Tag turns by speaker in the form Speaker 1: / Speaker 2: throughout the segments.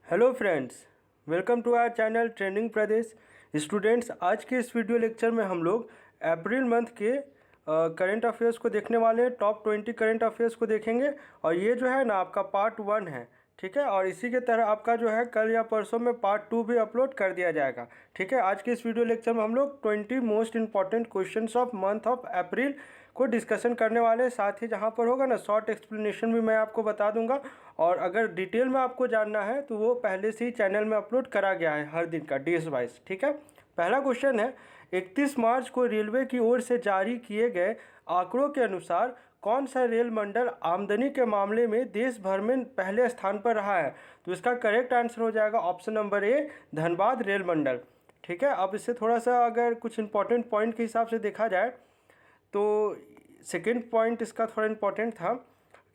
Speaker 1: Hello friends, welcome to our channel trending Pradesh. Students, आज के इस वीडियो लेक्चर में हम लोग अप्रैल मंथ के करंट अफेयर्स को देखने वाले हैं। टॉप 20 करंट अफेयर्स को देखेंगे और ये जो है ना आपका पार्ट 1 है, ठीक है। और इसी के तरह आपका जो है कल या परसों में पार्ट 2 भी अपलोड कर दिया जाएगा, ठीक है। आज के इस वीडियो लेक्चर में हम लोग 20 most important questions of month of April को डिस्कशन करने वाले हैं। साथ ही जहाँ पर होगा ना शॉर्ट एक्सप्लेनेशन भी मैं आपको बता दूंगा। और अगर डिटेल में आपको जानना है तो वो पहले से ही चैनल में अपलोड करा गया है हर दिन का डेज वाइज, ठीक है। पहला क्वेश्चन है, 31 मार्च को रेलवे की ओर से जारी किए गए आंकड़ों के अनुसार कौन सा रेल मंडल आमदनी के मामले में देश भर में पहले स्थान पर रहा है? तो इसका करेक्ट आंसर हो जाएगा option number A, Dhanbad rail मंडल, ठीक है। अब इससे थोड़ा सा अगर कुछ इंपॉर्टेंट पॉइंट के हिसाब से देखा जाए तो सेकेंड पॉइंट इसका थोड़ा इंपॉर्टेंट था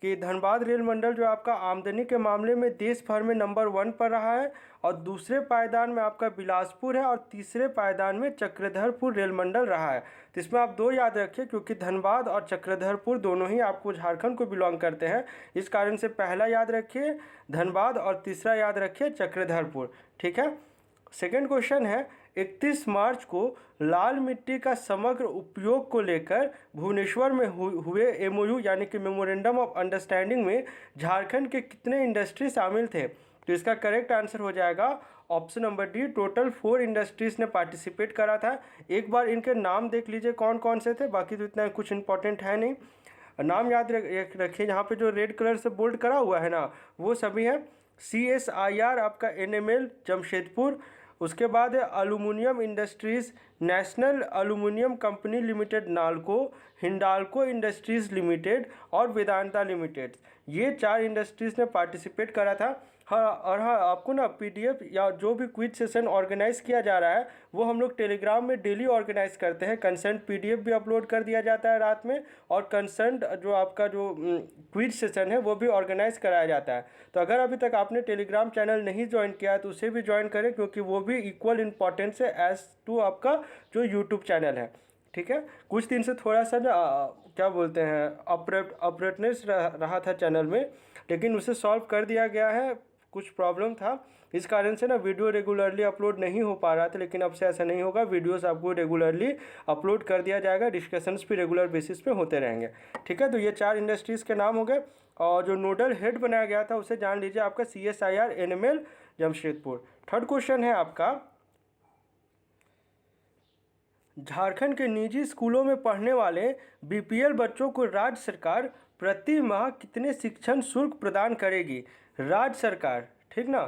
Speaker 1: कि धनबाद रेल मंडल जो आपका आमदनी के मामले में देश भर में नंबर 1 पर रहा है, और दूसरे पायदान में आपका बिलासपुर है, और तीसरे पायदान में चक्रधरपुर रेल मंडल रहा है। तो इसमें आप दो याद रखिए, क्योंकि धनबाद और चक्रधरपुर दोनों ही आपको झारखंड को बिलोंग करते हैं। इस कारण से पहला याद रखिए धनबाद और तीसरा याद रखिए चक्रधरपुर, ठीक है। सेकेंड क्वेश्चन है, 31 मार्च को लाल मिट्टी का समग्र उपयोग को लेकर भुवनेश्वर में हुए एमओयू यानी कि मेमोरेंडम ऑफ अंडरस्टैंडिंग में झारखंड के कितने इंडस्ट्री शामिल थे? तो इसका करेक्ट आंसर हो जाएगा option number D, total 4 industries ने पार्टिसिपेट करा था। एक बार इनके नाम देख लीजिए कौन कौन से थे, बाकी तो इतना कुछ इंपॉर्टेंट है नहीं। नाम याद रखिए, यहाँ पे जो रेड कलर से बोल्ड करा हुआ है ना वो सभी हैं। CSIR आपका NML जमशेदपुर, उसके बाद है aluminium industries, national aluminium company limited NALCO, Hindalco industries limited और वेदांता लिमिटेड। ये 4 इंडस्ट्रीज़ ने पार्टिसिपेट करा था। हाँ, और हाँ आपको ना PDF या जो भी क्विज सेशन ऑर्गेनाइज किया जा रहा है वो हम लोग टेलीग्राम में डेली ऑर्गेनाइज करते हैं। कंसर्न PDF भी अपलोड कर दिया जाता है रात में, और कंसर्न जो आपका जो क्विज सेशन है वो भी ऑर्गेनाइज कराया जाता है। तो अगर अभी तक आपने टेलीग्राम चैनल नहीं ज्वाइन किया है तो उसे भी ज्वाइन करें, क्योंकि वो भी इक्वल इम्पॉर्टेंस है एज टू आपका जो यूट्यूब चैनल है, ठीक है। कुछ दिन से थोड़ा सा ना क्या बोलते हैं अपरेटनेस रहा था चैनल में, लेकिन उसे सॉल्व कर दिया गया है। कुछ प्रॉब्लम था, इस कारण से ना वीडियो रेगुलरली अपलोड नहीं हो पा रहा था, लेकिन अब से ऐसा नहीं होगा। वीडियोस आपको रेगुलरली अपलोड कर दिया जाएगा, डिस्कशंस भी रेगुलर बेसिस पे होते रहेंगे, ठीक है। तो ये 4 इंडस्ट्रीज़ के नाम हो गए, और जो नोडल हेड बनाया गया था उसे जान लीजिए आपका CSIR NML Jamshedpur. Third question है आपका, झारखंड के निजी स्कूलों में पढ़ने वाले BPL बच्चों को राज्य सरकार प्रति माह कितने शिक्षण शुल्क प्रदान करेगी? राज्य सरकार, ठीक ना।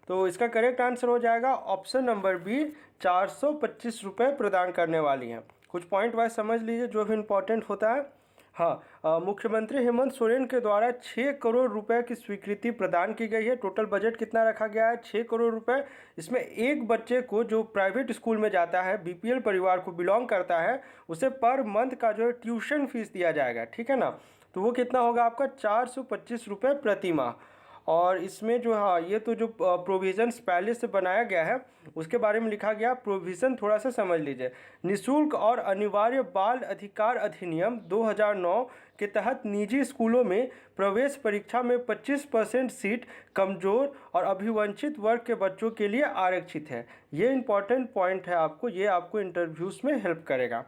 Speaker 1: तो इसका करेक्ट आंसर हो जाएगा ऑप्शन नंबर बी, 425 रुपये प्रदान करने वाली हैं। कुछ पॉइंट वाइज समझ लीजिए जो भी इम्पोर्टेंट होता है। हाँ, मुख्यमंत्री हेमंत सोरेन के द्वारा 6 करोड़ रुपए की स्वीकृति प्रदान की गई है। टोटल बजट कितना रखा गया है? 6 करोड़ रुपए। इसमें एक बच्चे को जो प्राइवेट स्कूल में जाता है, BPL परिवार को बिलोंग करता है, उसे पर मंथ का जो है ट्यूशन फीस दिया जाएगा, ठीक है ना। तो वो कितना होगा आपका? 425 रुपये प्रति माह। और इसमें जो हाँ ये तो जो प्रोविज़न्स पहले से बनाया गया है उसके बारे में लिखा गया। प्रोविज़न थोड़ा सा समझ लीजिए। निःशुल्क और अनिवार्य बाल अधिकार अधिनियम 2009 के तहत निजी स्कूलों में प्रवेश परीक्षा में 25% सीट कमज़ोर और अभिवंचित वर्ग के बच्चों के लिए आरक्षित है। ये इंपॉर्टेंट पॉइंट है, आपको ये आपको इंटरव्यूज़ में हेल्प करेगा,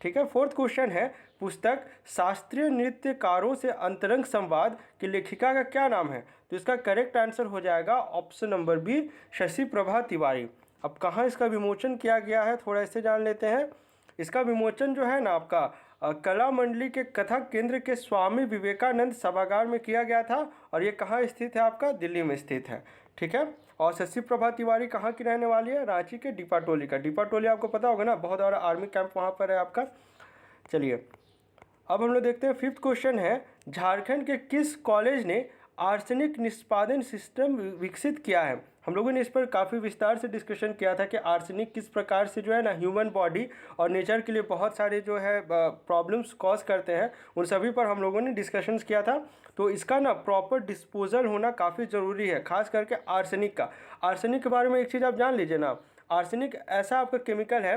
Speaker 1: ठीक है। फोर्थ क्वेश्चन है, पुस्तक शास्त्रीय नृत्यकारों से अंतरंग संवाद की लेखिका का क्या नाम है? तो इसका करेक्ट आंसर हो जाएगा option number B, Shashi Prabha Tiwari. अब कहाँ इसका विमोचन किया गया है थोड़ा इससे जान लेते हैं। इसका विमोचन जो है ना आपका कला मंडली के कथक केंद्र के स्वामी विवेकानंद सभागार में किया गया था, और ये कहाँ स्थित है? आपका दिल्ली में स्थित है, ठीक है। और शशि प्रभा तिवारी कहाँ की रहने वाली है? रांची के डिपाटोली का। डिपाटोली आपको पता होगा ना, बहुत बड़ा आर्मी कैंप वहाँ पर है आपका। चलिए अब हम लोग देखते हैं। फिफ्थ क्वेश्चन है, झारखंड के किस कॉलेज ने आर्सेनिक निष्पादन सिस्टम विकसित किया है? हम लोगों ने इस पर काफ़ी विस्तार से डिस्कशन किया था कि आर्सेनिक किस प्रकार से जो है ना ह्यूमन बॉडी और नेचर के लिए बहुत सारे जो है प्रॉब्लम्स कॉज करते हैं, उन सभी पर हम लोगों ने डिस्कशंस किया था। तो इसका ना प्रॉपर डिस्पोजल होना काफ़ी ज़रूरी है, खास करके आर्सेनिक का। आर्सेनिक के बारे में एक चीज़ आप जान लीजिए ना, आर्सेनिक ऐसा आपका केमिकल है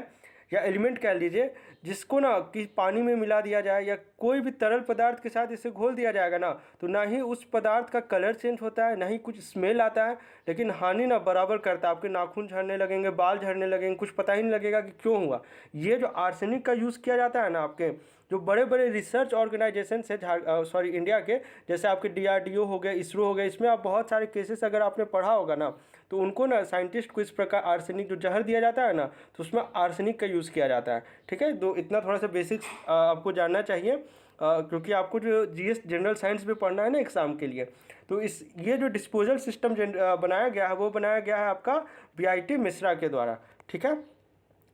Speaker 1: या एलिमेंट कह लीजिए जिसको ना कि पानी में मिला दिया जाए या कोई भी तरल पदार्थ के साथ इसे घोल दिया जाएगा ना, तो ना ही उस पदार्थ का कलर चेंज होता है, ना ही कुछ स्मेल आता है, लेकिन हानि ना बराबर करता है। आपके नाखून झड़ने लगेंगे, बाल झड़ने लगेंगे, कुछ पता ही नहीं लगेगा कि क्यों हुआ। ये जो आर्सेनिक का यूज़ किया जाता है ना, आपके जो बड़े बड़े रिसर्च ऑर्गेनाइजेशन है इंडिया के, जैसे आपके DRDO हो गए, इसरो हो गए, इसमें आप बहुत सारे केसेस अगर आपने पढ़ा होगा ना, तो उनको ना साइंटिस्ट को इस प्रकार आर्सेनिक जो जहर दिया जाता है ना, तो उसमें आर्सेनिक का यूज़ किया जाता है। ठीक है, तो इतना थोड़ा सा बेसिक्स आपको जानना चाहिए, क्योंकि आपको जो GS जनरल साइंस में पढ़ना है ना एग्ज़ाम के लिए। तो ये जो डिस्पोजल सिस्टम बनाया गया है, वो बनाया गया है आपका VIT मिश्रा के द्वारा। ठीक है,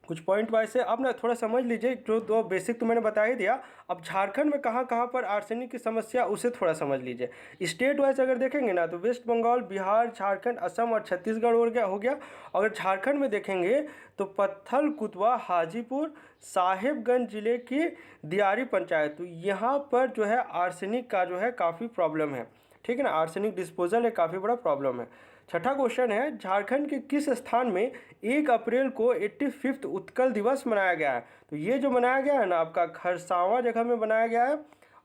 Speaker 1: कुछ पॉइंट वाइज से अब ना थोड़ा समझ लीजिए, जो दो बेसिक तो मैंने बता ही दिया। अब झारखंड में कहाँ कहाँ पर आर्सेनिक की समस्या, उसे थोड़ा समझ लीजिए। स्टेट वाइज अगर देखेंगे ना, तो वेस्ट बंगाल, बिहार, झारखंड, असम और छत्तीसगढ़ हो गया। अगर झारखंड में देखेंगे तो पत्थल, कुतवा, हाजीपुर, साहेबगंज जिले की दियारी पंचायत, तो यहाँ पर जो है आर्सेनिक का जो है काफ़ी प्रॉब्लम है। ठीक है ना, आर्सेनिक डिस्पोजल एक काफ़ी बड़ा प्रॉब्लम है। छठा क्वेश्चन है, झारखंड के किस स्थान में 1 अप्रैल को 85वां उत्कल दिवस मनाया गया है? तो ये जो मनाया गया है ना, आपका खरसावां जगह में बनाया गया है।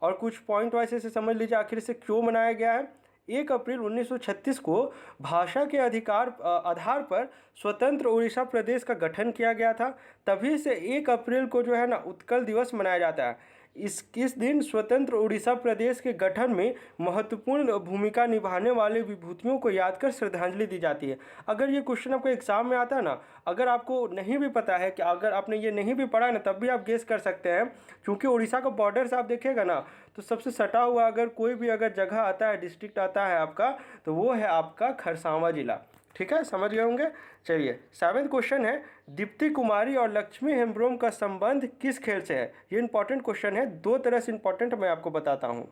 Speaker 1: और कुछ पॉइंट वाइज से समझ लीजिए आखिर से क्यों मनाया गया है। 1 अप्रैल 1936 को भाषा के आधार पर स्वतंत्र उड़ीसा प्रदेश का गठन किया गया था। तभी से 1 अप्रैल को जो है ना उत्कल दिवस मनाया जाता है। इस दिन स्वतंत्र उड़ीसा प्रदेश के गठन में महत्वपूर्ण भूमिका निभाने वाले विभूतियों को याद कर श्रद्धांजलि दी जाती है। अगर ये क्वेश्चन आपको एग्जाम में आता है ना, अगर आपको नहीं भी पता है, कि अगर आपने ये नहीं भी पढ़ा है ना, तब भी आप गेस कर सकते हैं, क्योंकि उड़ीसा का बॉर्डर आप देखिएगा ना, तो सबसे सटा हुआ अगर कोई भी अगर जगह आता है, डिस्ट्रिक्ट आता है आपका, तो वो है आपका खरसावां जिला। ठीक है, समझ गए होंगे। चलिए, 7वां क्वेश्चन है, दीप्ति कुमारी और लक्ष्मी हेम्ब्रोम का संबंध किस खेल से है? ये इंपॉर्टेंट क्वेश्चन है, 2 तरह से इंपॉर्टेंट मैं आपको बताता हूँ।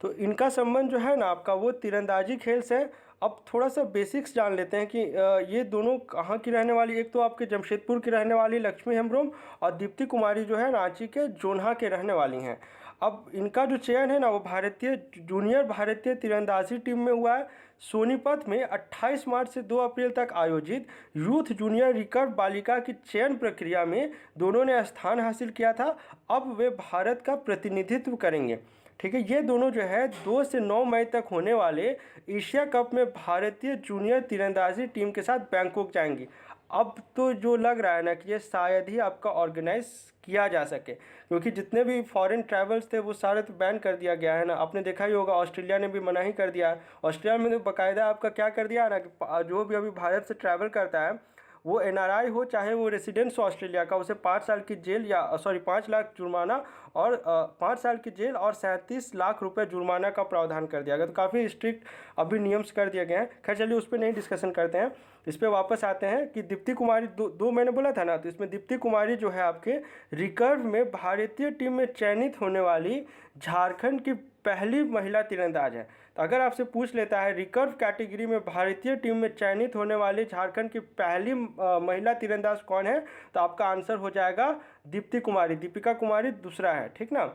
Speaker 1: तो इनका संबंध जो है ना आपका, वो तीरंदाजी खेल से है। अब थोड़ा सा बेसिक्स जान लेते हैं कि ये दोनों कहाँ की रहने वाली, एक तो आपके जमशेदपुर की रहने वाली लक्ष्मी हेम्ब्रोम, और दीप्ति कुमारी जो है रांची के जोन्हा के रहने वाली हैं। अब इनका जो चयन है ना, वो जूनियर भारतीय तीरंदाजी टीम में हुआ है। सोनीपत में 28 मार्च से 2 अप्रैल तक आयोजित यूथ जूनियर रिकर्व बालिका की चयन प्रक्रिया में दोनों ने स्थान हासिल किया था। अब वे भारत का प्रतिनिधित्व करेंगे। ठीक है, ये दोनों जो है 2 से 9 मई तक होने वाले एशिया कप में भारतीय जूनियर तीरंदाजी टीम के साथ बैंकॉक जाएंगी। अब तो जो लग रहा है ना, कि ये शायद ही आपका ऑर्गेनाइज किया जा सके, क्योंकि जितने भी फॉरेन ट्रैवल्स थे वो सारे तो बैन कर दिया गया है ना। आपने देखा ही होगा, ऑस्ट्रेलिया ने भी मना ही कर दिया है। ऑस्ट्रेलिया में तो बाकायदा आपका क्या कर दिया है ना, कि जो भी अभी भारत से ट्रैवल करता है, वो NRI हो चाहे वो रेसिडेंस हो ऑस्ट्रेलिया का, उसे 5 साल की जेल या 5 लाख जुर्माना और 5 साल की जेल और 37 लाख रुपए जुर्माना का प्रावधान कर दिया गया। तो काफ़ी स्ट्रिक्ट अभी नियम्स कर दिए गए हैं। खैर चलिए, उस पर नहीं डिस्कशन करते हैं, इस पर वापस आते हैं कि दीप्ति कुमारी दो मैंने बोला था ना, तो इसमें दीप्ति कुमारी जो है आपके रिकर्व में भारतीय टीम में चयनित होने वाली झारखंड की पहली महिला तीरंदाज है। तो अगर आपसे पूछ लेता है रिकर्व कैटेगरी में भारतीय टीम में चयनित होने वाली झारखंड की पहली महिला तीरंदाज कौन है, तो आपका आंसर हो जाएगा दीप्ति कुमारी। दीपिका कुमारी दूसरा है। ठीक ना।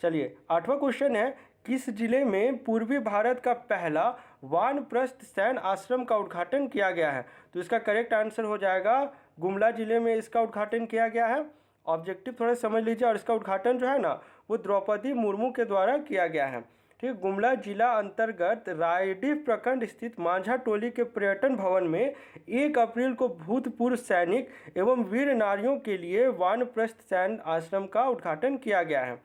Speaker 1: चलिए, 8वां क्वेश्चन है, किस जिले में पूर्वी भारत का पहला वानप्रस्थ सैन्य आश्रम का उद्घाटन किया गया है? तो इसका करेक्ट आंसर हो जाएगा गुमला जिले में इसका उद्घाटन किया गया है। ऑब्जेक्टिव थोड़ा समझ लीजिए, और इसका उद्घाटन जो है ना, वो द्रौपदी मुर्मू के द्वारा किया गया है। ठीक, गुमला जिला अंतर्गत रायडीह प्रखंड स्थित मांझा टोली के पर्यटन भवन में 1 अप्रैल को भूतपूर्व सैनिक एवं वीर नारियों के लिए वानप्रस्थ सैन्य आश्रम का उद्घाटन किया गया है।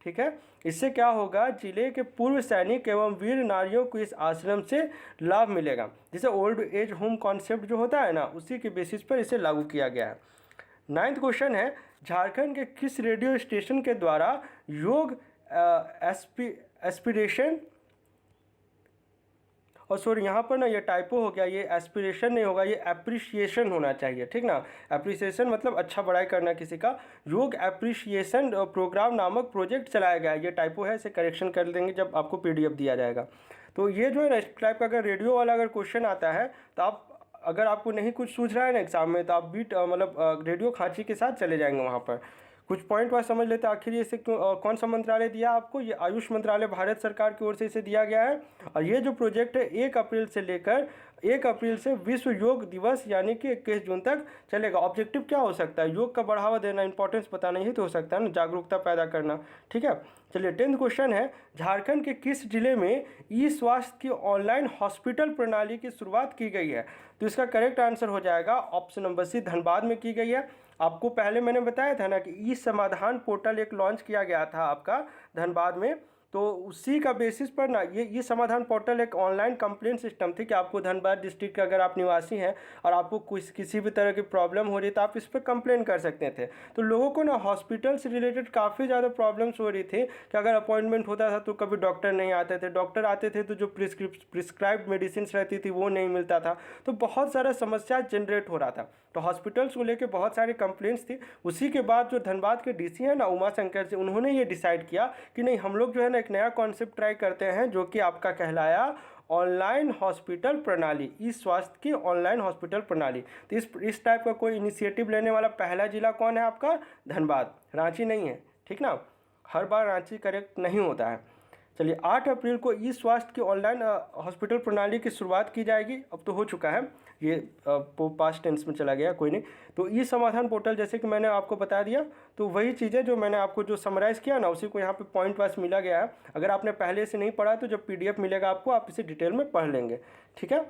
Speaker 1: ठीक है, इससे क्या होगा, जिले के पूर्व सैनिक एवं वीर नारियों को इस आश्रम से लाभ मिलेगा। जैसे ओल्ड एज होम कॉन्सेप्ट जो होता है ना, उसी के बेसिस पर इसे लागू किया गया है। 9वां क्वेश्चन है, झारखंड के किस रेडियो स्टेशन के द्वारा योग एस्पिरेशन, और सॉरी यहाँ पर ना ये टाइपो हो गया, ये एस्पिरेशन नहीं होगा, ये एप्रिसिएशन होना चाहिए। ठीक ना, एप्रिसिएशन मतलब अच्छा बड़ाई करना किसी का। योग एप्रिसिएशन प्रोग्राम नामक प्रोजेक्ट चलाया गया है, ये टाइपो है, इसे करेक्शन कर देंगे जब आपको PDF दिया जाएगा। तो ये जो है ना, इस टाइप का अगर रेडियो वाला अगर क्वेश्चन आता है, तो आप अगर आपको नहीं कुछ सूझ रहा है ना एग्जाम में, तो आप बीट मतलब रेडियो खांची के साथ चले जाएंगे वहाँ पर। कुछ पॉइंट वाइज समझ लेते हैं आखिर ये इसे कौन सा मंत्रालय दिया आपको। ये आयुष मंत्रालय भारत सरकार की ओर से इसे दिया गया है। और ये जो प्रोजेक्ट है 1 अप्रैल से लेकर 1 अप्रैल से विश्व योग दिवस यानी कि 21 जून तक चलेगा। ऑब्जेक्टिव क्या हो सकता है? योग का बढ़ावा देना, इंपॉर्टेंस बताना, ही तो हो सकता है ना, जागरूकता पैदा करना। ठीक है, चलिए 10th क्वेश्चन है, झारखंड के किस जिले में ई स्वास्थ्य की ऑनलाइन हॉस्पिटल प्रणाली की शुरुआत की गई है? तो इसका करेक्ट आंसर हो जाएगा ऑप्शन नंबर सी, धनबाद में की गई है। आपको पहले मैंने बताया था ना कि ई समाधान पोर्टल एक लॉन्च किया गया था आपका धनबाद में, तो उसी का बेसिस पर ना ये समाधान पोर्टल एक ऑनलाइन कंप्लेंट सिस्टम थी कि आपको धनबाद डिस्ट्रिक्ट के अगर आप निवासी हैं और आपको किसी भी तरह की प्रॉब्लम हो रही है तो आप इस पर कंप्लेन कर सकते थे। तो लोगों को ना हॉस्पिटल से रिलेटेड काफ़ी ज़्यादा प्रॉब्लम्स हो रही थी कि अगर अपॉइंटमेंट होता था तो कभी डॉक्टर नहीं आते थे, डॉक्टर आते थे तो जो प्रिस्क्राइब्ड मेडिसिन रहती थी वो नहीं मिलता था, तो बहुत सारा समस्या जनरेट हो रहा था। तो हॉस्पिटल्स को लेकर बहुत सारी कंप्लेंट्स थी। उसी के बाद जो धनबाद के डीसी हैं ना उमा शंकर जी, उन्होंने ये डिसाइड किया कि नहीं, हम लोग जो है ना एक नया कॉन्सेप्ट ट्राई करते हैं जो कि आपका कहलाया ऑनलाइन हॉस्पिटल प्रणाली, ई स्वास्थ्य की ऑनलाइन हॉस्पिटल प्रणाली। तो इस टाइप का कोई इनिशिएटिव लेने वाला पहला जिला कौन है आपका? धनबाद, रांची नहीं है। ठीक ना, हर बार रांची करेक्ट नहीं होता है। चलिए 8 अप्रैल को ई स्वास्थ्य की ऑनलाइन हॉस्पिटल प्रणाली की शुरुआत की जाएगी। अब तो हो चुका है, ये पास्ट टेंस में चला गया, कोई नहीं। तो ई समाधान पोर्टल जैसे कि मैंने आपको बता दिया, तो वही चीज़ें जो मैंने आपको जो समराइज़ किया ना उसी को यहाँ पे पॉइंट वाइज मिला गया है। अगर आपने पहले से नहीं पढ़ा तो जब PDF मिलेगा आपको, आप इसे डिटेल में पढ़ लेंगे। ठीक है,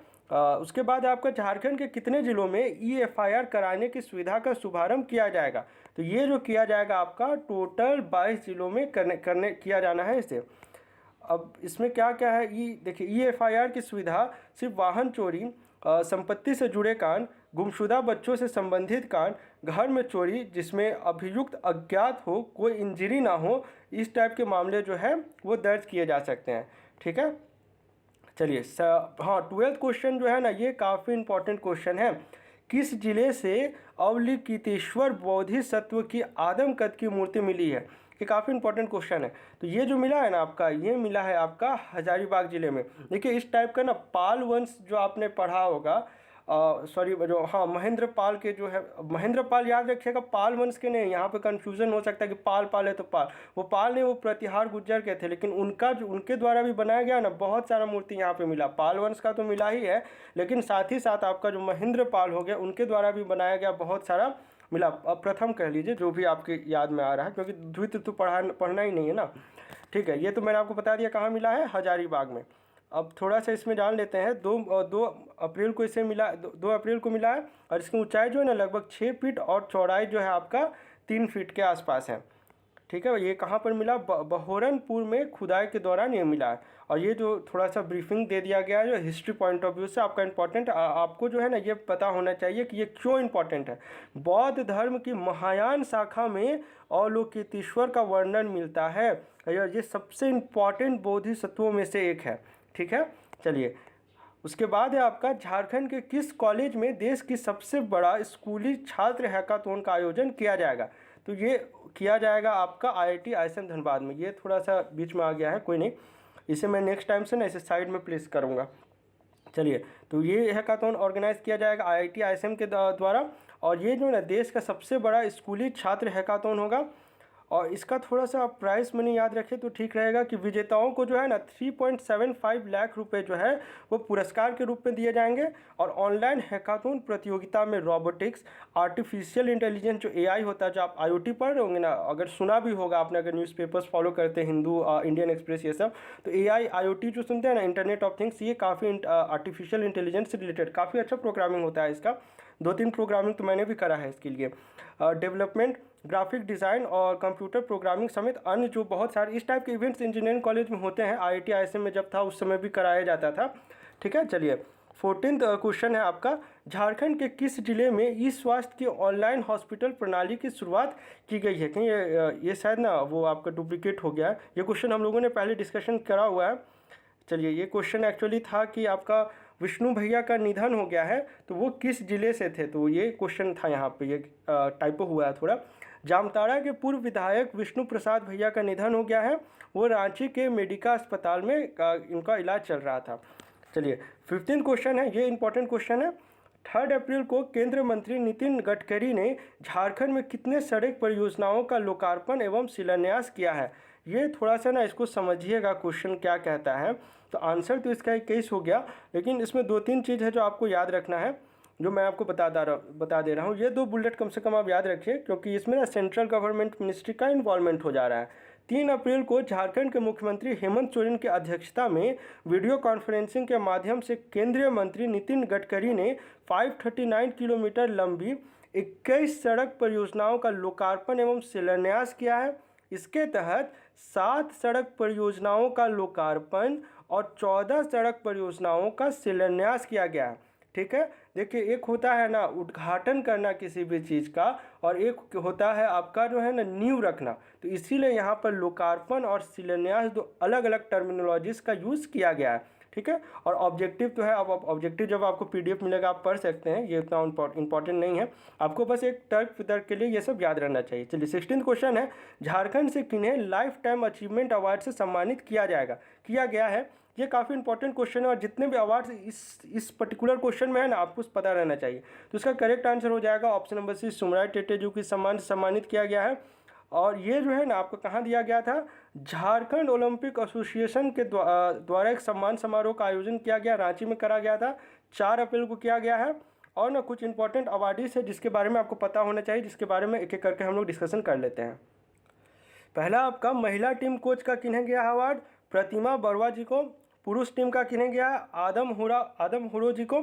Speaker 1: उसके बाद आपका झारखंड के कितने जिलों में EFIR कराने की सुविधा का शुभारंभ किया जाएगा? तो ये जो किया जाएगा आपका टोटल 22 जिलों में करने किया जाना है इसे। अब इसमें क्या क्या है, देखिए EFIR की सुविधा सिर्फ वाहन चोरी, संपत्ति से जुड़े कांड, गुमशुदा बच्चों से संबंधित कांड, घर में चोरी जिसमें अभियुक्त अज्ञात हो, कोई इंजरी ना हो, इस टाइप के मामले जो है वो दर्ज किए जा सकते हैं। ठीक है, चलिए हाँ 12th क्वेश्चन जो है ना ये काफ़ी इंपॉर्टेंट क्वेश्चन है। किस जिले से अवलोकितेश्वर बोधिसत्व की आदमकद की मूर्ति मिली है? ये काफ़ी इंपॉर्टेंट क्वेश्चन है। तो ये जो मिला है ना आपका, ये मिला है आपका हजारीबाग जिले में। देखिए इस टाइप का ना पाल वंश जो आपने पढ़ा होगा, सॉरी जो हाँ महेंद्र पाल के जो है, महेंद्र पाल याद रखिएगा, पाल वंश के नहीं। यहाँ पे कंफ्यूजन हो सकता है कि पाल है तो पाल, वो पाल नहीं, वो प्रतिहार गुज्जर के थे। लेकिन उनका जो उनके द्वारा भी बनाया गया ना बहुत सारा मूर्ति यहाँ पे मिला। पाल वंश का तो मिला ही है, लेकिन साथ ही साथ आपका जो महेंद्र पाल हो गया उनके द्वारा भी बनाया गया बहुत सारा मिला। अब प्रथम कह लीजिए जो भी आपके याद में आ रहा है, क्योंकि द्वितीय तो पढ़ना ही नहीं है ना। ठीक है, ये तो मैंने आपको बता दिया कहाँ मिला है, हजारीबाग में। अब थोड़ा सा इसमें जान लेते हैं। 2 अप्रैल को इसे मिला, 2 अप्रैल को मिला है। और इसकी ऊंचाई जो है ना लगभग 6 फीट और चौड़ाई जो है आपका 3 फीट के आसपास है। ठीक है, ये कहाँ पर मिला? बहोरनपुर में खुदाई के दौरान ये मिला है। और ये जो थोड़ा सा ब्रीफिंग दे दिया गया है जो हिस्ट्री पॉइंट ऑफ व्यू से आपका इंपॉर्टेंट, आपको जो है ना ये पता होना चाहिए कि ये क्यों इंपॉर्टेंट है। बौद्ध धर्म की महायान शाखा में अवलोकितेश्वर का वर्णन मिलता है। ये सबसे इम्पॉर्टेंट बोधिसत्वों में से एक है। ठीक है, चलिए उसके बाद है आपका झारखंड के किस कॉलेज में देश की सबसे बड़ा स्कूली छात्र हैकाथॉन का आयोजन किया जाएगा? तो ये किया जाएगा आपका IIT ISM धनबाद में। ये थोड़ा सा बीच में आ गया है, कोई नहीं, इसे मैं नेक्स्ट टाइम से ना इसे साइड में प्लेस करूँगा। चलिए, तो ये हैकाथॉन ऑर्गेनाइज किया जाएगा IIT ISM के द्वारा। और ये जो ना देश का सबसे बड़ा स्कूली छात्र हैकाथॉन होगा। और इसका थोड़ा सा आप प्राइस मनी याद रखें तो ठीक रहेगा कि विजेताओं को जो है ना 3.75 लाख रुपए जो है वो पुरस्कार के रूप में दिए जाएंगे। और ऑनलाइन हैकाथॉन प्रतियोगिता में रोबोटिक्स, आर्टिफिशियल इंटेलिजेंस जो AI होता है, जो आप IoT पढ़ रहे होंगे ना, अगर सुना भी होगा आपने, अगर न्यूज़पेपर्स फॉलो करते हैं, हिंदू, इंडियन एक्सप्रेस, ये सब, तो AI IoT जो सुनते हैं ना, इंटरनेट ऑफ थिंग्स, ये काफ़ी आर्टिफिशियल इंटेलिजेंस से रिलेटेड काफ़ी अच्छा प्रोग्रामिंग होता है इसका। 2-3 प्रोग्रामिंग तो मैंने भी करा है इसके लिए। डेवलपमेंट, ग्राफिक डिज़ाइन और कंप्यूटर प्रोग्रामिंग समेत अन्य जो बहुत सारे इस टाइप के इवेंट्स इंजीनियरिंग कॉलेज में होते हैं, IIT ISM में जब था उस समय भी कराया जाता था। ठीक है, चलिए 14th क्वेश्चन है आपका, झारखंड के किस जिले में ई स्वास्थ्य की ऑनलाइन हॉस्पिटल प्रणाली की शुरुआत की गई है? कहीं ये शायद ना वो आपका डुप्लीकेट हो गया है। ये क्वेश्चन हम लोगों ने पहले डिस्कशन करा हुआ है। चलिए, ये क्वेश्चन एक्चुअली था कि आपका विष्णु भैया का निधन हो गया है तो वो किस जिले से थे, तो ये क्वेश्चन था यहाँ पे, ये टाइपो हुआ है थोड़ा। जामताड़ा के पूर्व विधायक विष्णु प्रसाद भैया का निधन हो गया है, वो रांची के मेडिका अस्पताल में इनका इलाज चल रहा था। चलिए 15th क्वेश्चन है, ये इंपॉर्टेंट क्वेश्चन है। 3 अप्रैल को केंद्रीय मंत्री नितिन गडकरी ने झारखंड में कितने सड़क परियोजनाओं का लोकार्पण एवं शिलान्यास किया है। ये थोड़ा सा ना इसको समझिएगा, क्वेश्चन क्या कहता है। तो आंसर तो इसका 21 हो गया, लेकिन इसमें 2-3 चीज़ है जो आपको याद रखना है, जो मैं आपको बता दे रहा हूँ। ये 2 बुलेट कम से कम आप याद रखिए, क्योंकि इसमें ना सेंट्रल गवर्नमेंट मिनिस्ट्री का इन्वॉल्वमेंट हो जा रहा है। 3 अप्रैल को झारखंड के मुख्यमंत्री हेमंत सोरेन की अध्यक्षता में वीडियो कॉन्फ्रेंसिंग के माध्यम से केंद्रीय मंत्री नितिन गडकरी ने 539 किलोमीटर लंबी 21 सड़क परियोजनाओं का लोकार्पण एवं शिलान्यास किया है। इसके तहत 7 सड़क परियोजनाओं का लोकार्पण और 14 सड़क परियोजनाओं का शिलान्यास किया गया है। ठीक है, देखिए एक होता है ना उद्घाटन करना किसी भी चीज़ का, और एक होता है आपका जो है ना नींव रखना। तो इसीलिए यहाँ पर लोकार्पण और शिलान्यास 2 अलग अलग टर्मिनोलॉजीज़ का यूज़ किया गया है। ठीक है, और ऑब्जेक्टिव तो है, अब ऑब्जेक्टिव जब आपको PDF मिलेगा आप पढ़ सकते हैं, ये उतना इंपॉर्टेंट नहीं है, आपको बस एक तर्क वितर्क के लिए ये सब याद रहना चाहिए। चलिए 16वां क्वेश्चन है, झारखंड से किन्हें लाइफ टाइम अचीवमेंट अवार्ड से सम्मानित किया गया है। ये काफ़ी इंपॉर्टेंट क्वेश्चन है, और जितने भी अवार्ड्स इस पर्टिकुलर क्वेश्चन में है ना आपको पता रहना चाहिए। तो इसका करेक्ट आंसर हो जाएगा ऑप्शन नंबर सी, सुमराय टेटेजू की सम्मान से सम्मानित किया गया है। और ये जो है ना आपको कहाँ दिया गया था, झारखंड ओलंपिक एसोसिएशन के द्वारा एक सम्मान समारोह का आयोजन किया गया, रांची में करा गया था, 4 अप्रैल को किया गया है। और ना कुछ इंपॉर्टेंट अवार्डीज है जिसके बारे में आपको पता होना चाहिए, जिसके बारे में एक एक करके हम लोग डिस्कशन कर लेते हैं। पहला आपका महिला टीम कोच का किन्हें गया अवार्ड, प्रतिमा बरुआ जी को। पुरुष टीम का किन्हें गया, आदम हुरो जी को।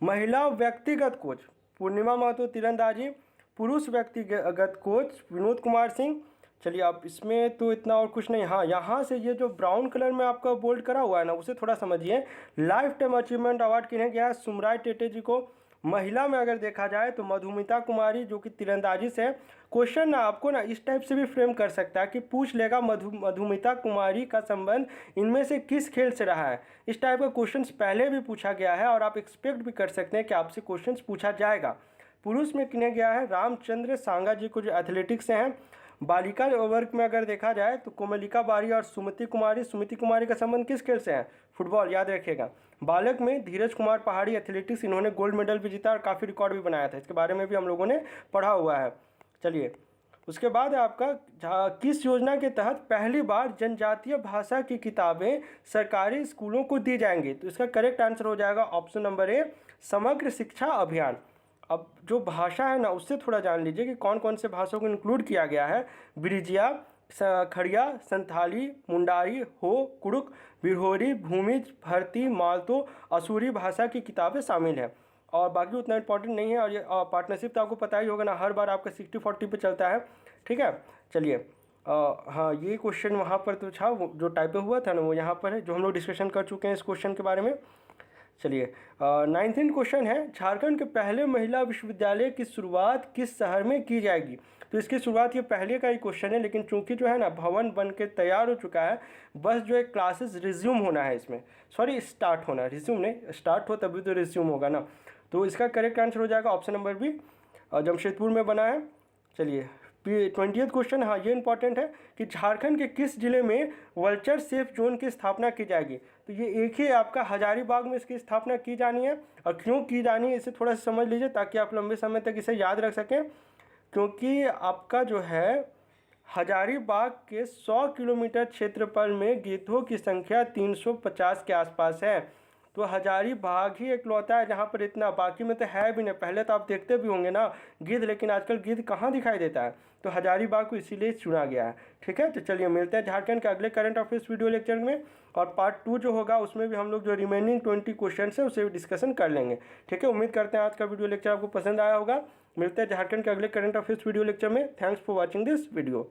Speaker 1: महिला व्यक्तिगत कोच पूर्णिमा महतो तीरंदाजी। पुरुष व्यक्तिगत कोच विनोद कुमार सिंह। चलिए अब इसमें तो इतना और कुछ नहीं। हाँ, यहाँ से ये जो ब्राउन कलर में आपका बोल्ड करा हुआ है ना, उसे थोड़ा समझिए। लाइफ टाइम अचीवमेंट अवार्ड किन्हें गया, सुमराय टेटे जी को। महिला में अगर देखा जाए तो मधुमिता कुमारी, जो कि तीरंदाजी से। क्वेश्चन ना आपको ना इस टाइप से भी फ्रेम कर सकता है कि पूछ लेगा मधुमिता कुमारी का संबंध इनमें से किस खेल से रहा है। इस टाइप का क्वेश्चंस पहले भी पूछा गया है, और आप एक्सपेक्ट भी कर सकते हैं कि आपसे क्वेश्चंस पूछा जाएगा। पुरुष में किन्हें गया है, रामचंद्र सांगा जी को, जो एथलेटिक्स से हैं। बालिका वर्ग में अगर देखा जाए तो कोमलिका बारी और सुमति कुमारी का संबंध किस खेल से है, फुटबॉल, याद रखिएगा। बालक में धीरज कुमार पहाड़ी, एथलेटिक्स, इन्होंने गोल्ड मेडल भी जीता और काफ़ी रिकॉर्ड भी बनाया था, इसके बारे में भी हम लोगों ने पढ़ा हुआ है। चलिए उसके बाद आपका किस योजना के तहत पहली बार जनजातीय भाषा की किताबें सरकारी स्कूलों को दी जाएंगी। तो इसका करेक्ट आंसर हो जाएगा ऑप्शन नंबर ए, समग्र शिक्षा अभियान। अब जो भाषा है ना उससे थोड़ा जान लीजिए कि कौन कौन से भाषाओं को इंक्लूड किया गया है। ब्रिजिया, खड़िया, संथाली, मुंडारी, हो, कुड़ुक, बिरहोरी, भूमिज, भरती, मालतो, असुरी भाषा की किताबें शामिल हैं। और बाकी उतना इंपॉर्टेंट नहीं है। और ये पार्टनरशिप तो आपको पता ही होगा ना, हर बार आपका 60-40 पे चलता है। ठीक है, चलिए हाँ, ये क्वेश्चन वहाँ पर तो था, जो टाइप हुआ था ना वो यहाँ पर है, जो हम लोग डिस्कशन कर चुके हैं इस क्वेश्चन के बारे में। चलिए 19वां क्वेश्चन है, झारखंड के पहले महिला विश्वविद्यालय की शुरुआत किस शहर में की जाएगी। तो इसकी शुरुआत ये पहले का ही क्वेश्चन है, लेकिन चूंकि जो है ना भवन बन के तैयार हो चुका है, बस जो है क्लासेस रिज्यूम होना है इसमें, सॉरी स्टार्ट होना, रिज्यूम नहीं, स्टार्ट हो तभी तो रिज्यूम होगा ना। तो इसका करेक्ट आंसर हो जाएगा ऑप्शन नंबर बी, जमशेदपुर में बना है। चलिए 20वां क्वेश्चन, हाँ ये इंपॉर्टेंट है कि झारखंड के किस जिले में वल्चर सेफ जोन की स्थापना की जाएगी। तो ये एक ही आपका हजारीबाग में इसकी स्थापना की जानी है। और क्यों की जानी है इसे थोड़ा सा समझ लीजिए, ताकि आप लंबे समय तक इसे याद रख सकें। क्योंकि आपका जो है हजारीबाग के 100 किलोमीटर क्षेत्रफल में गिद्धों की संख्या 350 के आसपास है। तो हजारीबाग ही इकलौता है जहाँ पर इतना, बाकी में तो है भी नहीं। पहले तो आप देखते भी होंगे ना गिद्ध, लेकिन आजकल गिद्ध कहाँ दिखाई देता है। तो हजारीबाग को इसीलिए चुना गया है। ठीक है, तो चलिए मिलते हैं झारखंड के अगले करंट अफेयर्स वीडियो लेक्चर में। और पार्ट 2 जो होगा उसमें भी हम लोग जो रिमेनिंग 20 क्वेश्चन है उसे भी डिस्कशन कर लेंगे। ठीक है, उम्मीद करते हैं आज का वीडियो लेक्चर आपको पसंद आया होगा। मिलते हैं झारखंड के अगले करंट अफेयर्स वीडियो लेक्चर में। Thanks for watching this video.